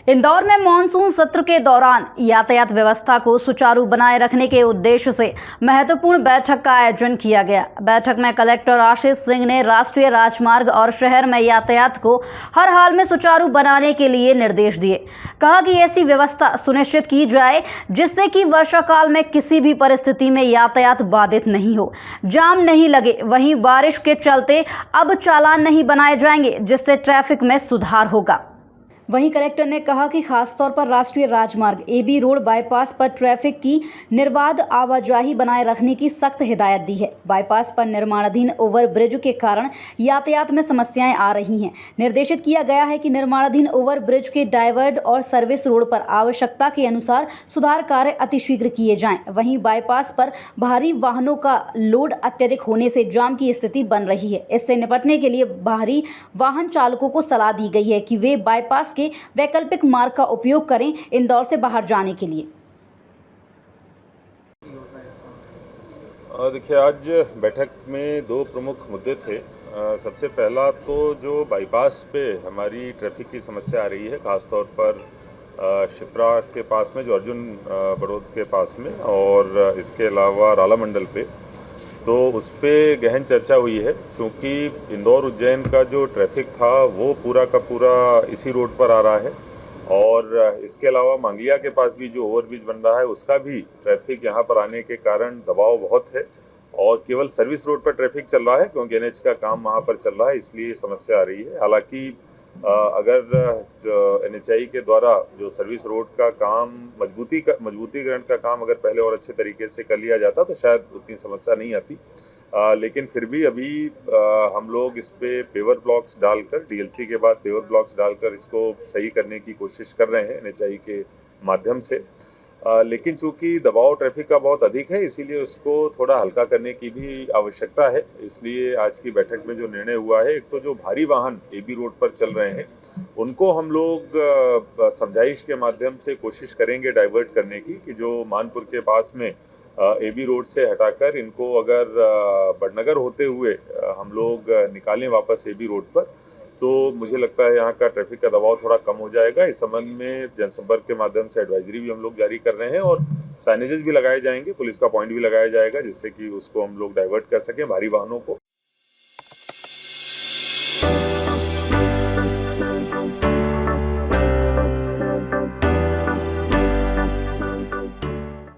इंदौर में मानसून सत्र के दौरान यातायात व्यवस्था को सुचारू बनाए रखने के उद्देश्य से महत्वपूर्ण बैठक का आयोजन किया गया। बैठक में कलेक्टर आशीष सिंह ने राष्ट्रीय राजमार्ग और शहर में यातायात को हर हाल में सुचारू बनाने के लिए निर्देश दिए। कहा कि ऐसी व्यवस्था सुनिश्चित की जाए जिससे कि वर्षा काल में किसी भी परिस्थिति में यातायात बाधित नहीं हो, जाम नहीं लगे। वहीं बारिश के चलते अब चालान नहीं बनाए जाएंगे, जिससे ट्रैफिक में सुधार होगा। वहीं कलेक्टर ने कहा कि खासतौर पर राष्ट्रीय राजमार्ग एबी रोड बाईपास पर ट्रैफिक की निर्बाध आवाजाही बनाए रखने की सख्त हिदायत दी है। बाईपास पर निर्माणाधीन ओवरब्रिज के कारण यातायात में समस्याएं आ रही हैं। निर्देशित किया गया है कि निर्माणाधीन ओवरब्रिज के डाइवर्ट और सर्विस रोड पर आवश्यकता के अनुसार सुधार कार्य अतिशीघ्र किए जाएं। वहीं बाईपास पर भारी वाहनों का लोड अत्यधिक होने से जाम की स्थिति बन रही है। इससे निपटने के लिए भारी वाहन चालकों को सलाह दी गई है कि वे बाईपास के वैकल्पिक मार्ग का उपयोग करें इंदौर से बाहर जाने के लिए। देखिए, आज बैठक में दो प्रमुख मुद्दे थे। सबसे पहला तो जो बाईपास पे हमारी ट्रैफिक की समस्या आ रही है, खासतौर पर शिप्रा के पास में, जो अर्जुन बड़ौद के पास में, और इसके अलावा राला मंडल पे, तो उस पर गहन चर्चा हुई है। क्योंकि इंदौर उज्जैन का जो ट्रैफिक था वो पूरा का पूरा इसी रोड पर आ रहा है, और इसके अलावा मांगलिया के पास भी जो ओवरब्रिज बन रहा है उसका भी ट्रैफिक यहाँ पर आने के कारण दबाव बहुत है, और केवल सर्विस रोड पर ट्रैफिक चल रहा है क्योंकि एनएच का काम वहाँ पर चल रहा है, इसलिए समस्या आ रही है। हालांकि अगर एनएचआई के द्वारा जो सर्विस रोड का काम मजबूतीकरण का काम अगर पहले और अच्छे तरीके से कर लिया जाता तो शायद उतनी समस्या नहीं आती। लेकिन फिर भी अभी हम लोग इस पे पेवर ब्लॉक्स डालकर, डीएलसी के बाद पेवर ब्लॉक्स डालकर इसको सही करने की कोशिश कर रहे हैं एनएचआई के माध्यम से। लेकिन चूंकि दबाव ट्रैफिक का बहुत अधिक है, इसीलिए उसको थोड़ा हल्का करने की भी आवश्यकता है। इसलिए आज की बैठक में जो निर्णय हुआ है, एक तो जो भारी वाहन एबी रोड पर चल रहे हैं उनको हम लोग समझाइश के माध्यम से कोशिश करेंगे डाइवर्ट करने की, कि जो मानपुर के पास में एबी रोड से हटाकर इनको अगर बड़नगर होते हुए हम लोग निकालें वापस एबी रोड पर, तो मुझे लगता है यहाँ का ट्रैफिक का दबाव थोड़ा कम हो जाएगा। इस संबंध में जनसंपर्क के माध्यम से एडवाइजरी भी हम लोग जारी कर रहे हैं, और साइनेजेस भी लगाए जाएंगे, पुलिस का पॉइंट भी लगाया जाएगा, जिससे कि उसको हम लोग डाइवर्ट कर सकें भारी वाहनों को।